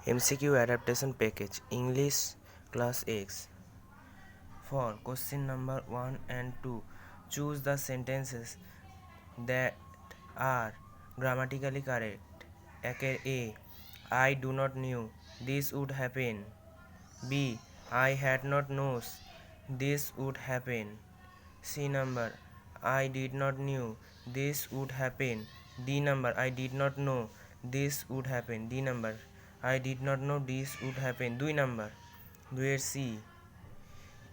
MCQ adaptation package English class X. For question number 1 and 2, choose the sentences that are grammatically correct. A. I do not knew this would happen. B. I had not known this would happen. C number, I did not knew this would happen. D number, I did not know this would happen. D number, I did not know this would happen. 2 number, where C,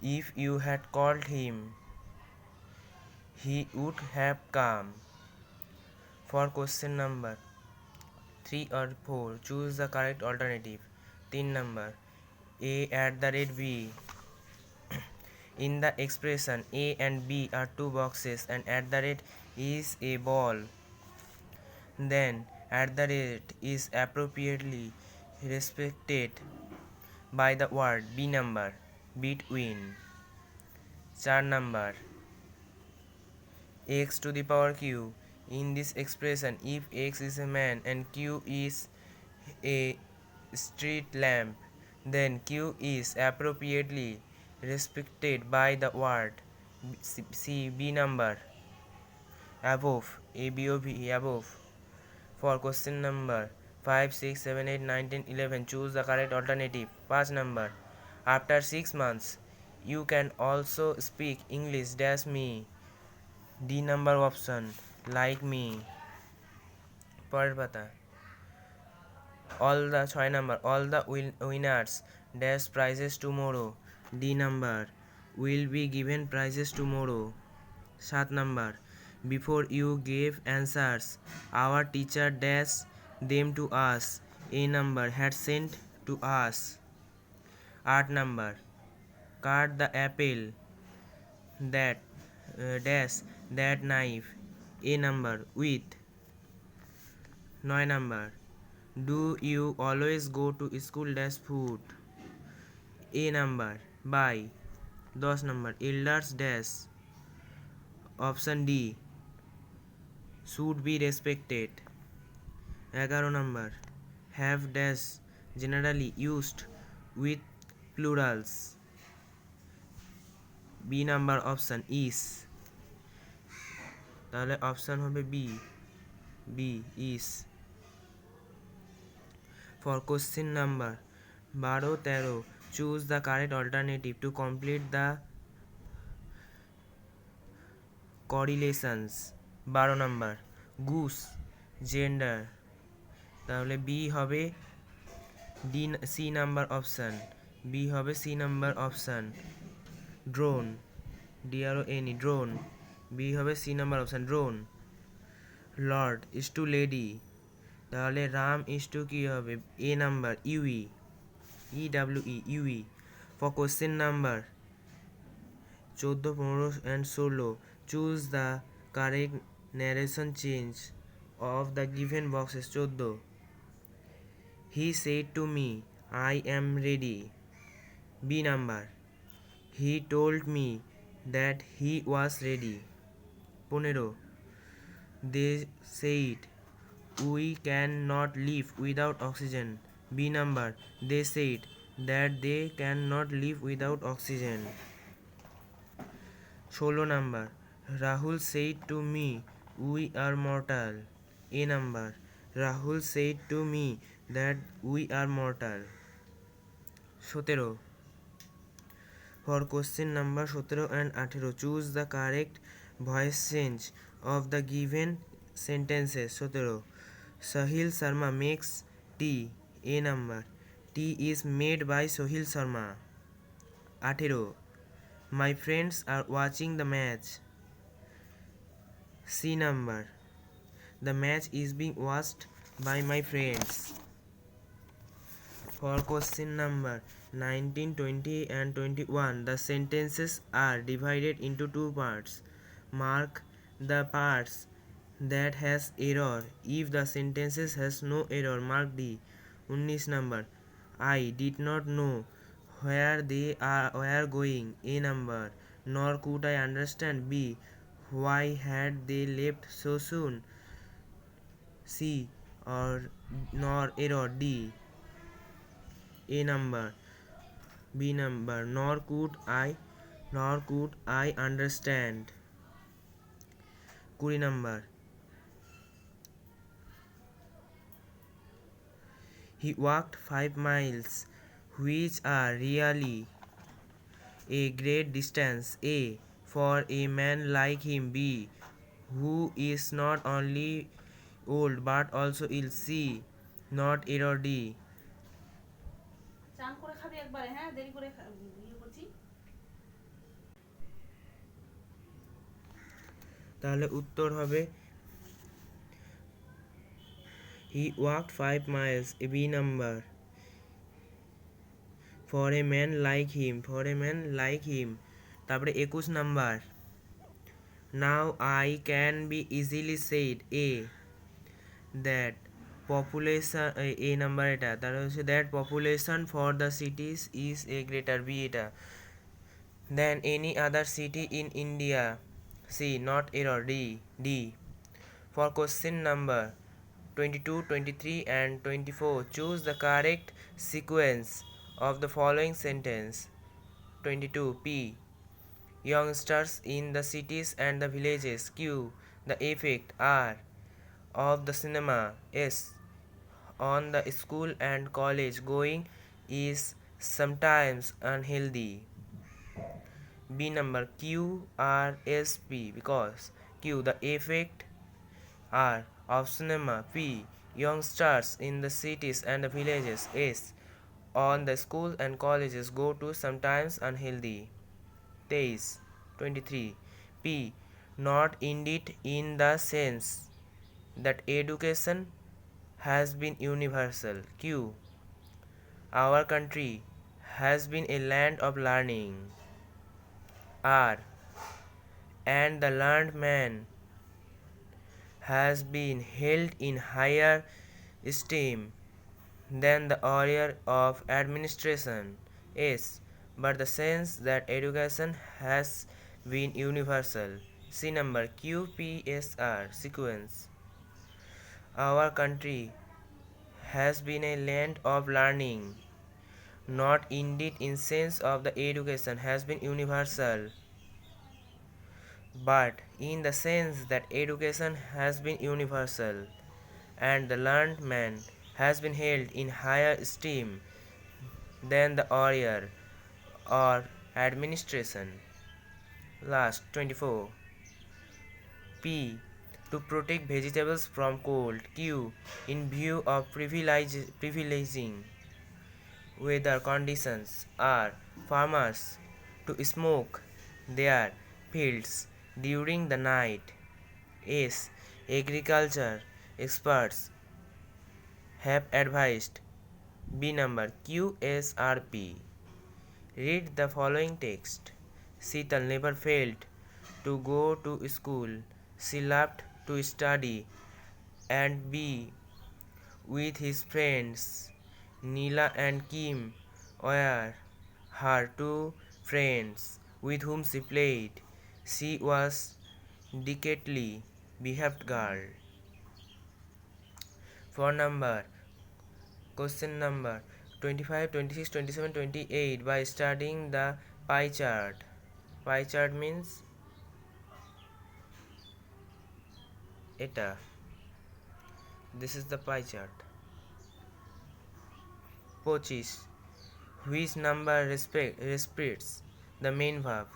if you had called him, he would have come. For question number 3 or 4, choose the correct alternative. 3 number, A at the rate B. In the expression A and B are two boxes and at the rate is a ball, then at the rate is appropriately respected by the word B number, between. 4 number, x to the power q. In this expression, if x is a man and q is a street lamp, then q is appropriately respected by the word C B number, above, above, above. For question number 5, 6, 7, 8, 9, 10, 11, choose the correct alternative. 5 number, after 6 months, you can also speak English dash me. D number option, like me. पढ़ पता all the 6 number, all the winners dash prizes tomorrow. D number, will be given prizes tomorrow. 7 number, before you gave answers, our teacher dash them to us. A number, had sent to us. 8 number, cut the apple that dash that knife. A number, with. 9 number, do you always go to school dash food. A number, by. 10 number, elders dash. Option D, should be respected. 11 number, have dash generally used with plurals. B number option is, তাহলে option হবে B, B is. For question number 12, 13, choose the correct alternative to complete the correlations. 12 number, goose, gender, তাহলে B হবে D, C number option, B হবে C number option. Drone, DRON, drone, B হবে C number option, drone. Lord is to lady, তাহলে ram is to কি হবে, A number, ewe, EWE, ewe. For question number 14, 15 and 16, choose the correct narration change of the given boxes. 14, he said to me, I am ready. B number, he told me that he was ready. 15, they said we cannot live without oxygen. B number, they said that they cannot live without oxygen. 16 number, Rahul said to me we are mortal. A number, Rahul said to me that we are mortal. 17, for question number 17 and 18, choose the correct voice change of the given sentences. 17, Sahil Sharma makes tea. A number, tea is made by Sahil Sharma. 18, my friends are watching the match. C number, the match is being watched by my friends. For question number 19, 20 and 21, the sentences are divided into two parts. Mark the parts that has error. If the sentences has no error, mark D. 19 number, I did not know where they were going. A number, nor could I understand. B, why had they left so soon. C, or nor error. D. A number. B number. Nor could I understand. 20 number. He walked 5 miles, which are really a great distance. A. For a man like him. B. Who is not only old but also ill. C. Not error. D. তাহলে উত্তর হবে he walked 5 miles. A. B number. For a man like him. তারপরে 21 number. Now I can be easily said. A. That population. A number এটা তাহলে হচ্ছে that population for the cities is a greater. B এটা than any other city in India. C. Not error. D. For question number 22, 23 and 24, choose the correct sequence of the following sentence. 22. P. Youngsters in the cities and the villages. Q. The effect. R. Of the cinema. S. On the school and college going is sometimes unhealthy. B number. Q, R, S, P. Because Q. The effect. R. Of cinema. P. Youngsters in the cities and the villages. S. On the schools and colleges go to sometimes unhealthy. 23. P. Not indeed in the sense that education has been universal. Q. Our country has been a land of learning. R. And the learned man has been held in higher esteem than the warrior of administration. Yes, but the sense that education has been universal. C number. QPSR sequence. Our country has been a land of learning. Not indeed in sense of the education has been universal, but in the sense that education has been universal and the learned man has been held in higher esteem than the warrior or administration. Last 24. P. To protect vegetables from cold. Q. In view of privileging weather conditions. R. Farmers to smoke their fields during the night. S. Agriculture experts have advised. B number. QSRP. Read the following text. Sheetal never failed to go to school. She loved to study and be with his friends. Neela and Kim were her two friends with whom she played. She was decently behaved girl. For number. Question number 25, 26, 27, 28 by studying the pie chart. Pie chart means eta. This is the pie chart. 25. Which number respects the main verb?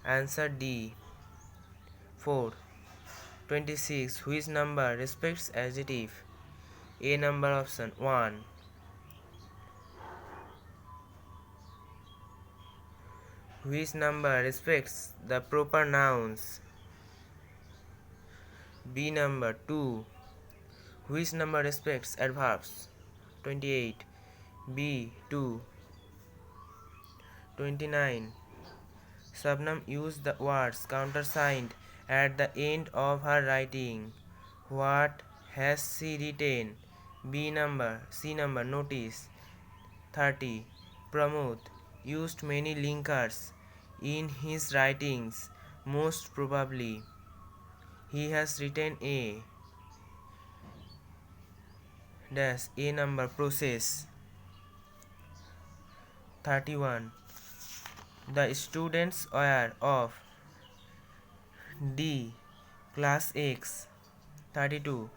Answer D. 4. 26. Which number respects adjective? A number option 1. Which number respects the proper nouns? B number 2. Which number respects adverbs? 28. B 2. 29. Shabnam used the words countersigned at the end of her writing. What has she written? C number notice. 30. Pramod used many linkers in his writings. Most probably he has written a dash A number process. 31. The students were of D class X. 32.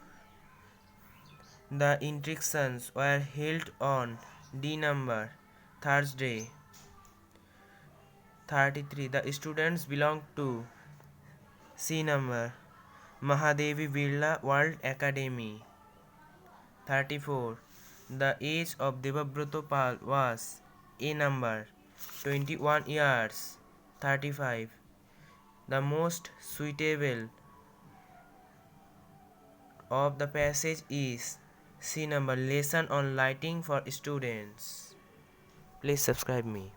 The instructions were held on D number Thursday. 33. The students belong to C number Mahadevi Birla World Academy. 34. The age of Devabroto Pal was A number 21 years. 35. The most suitable of the passage is C number lesson on lighting for students. Please subscribe me.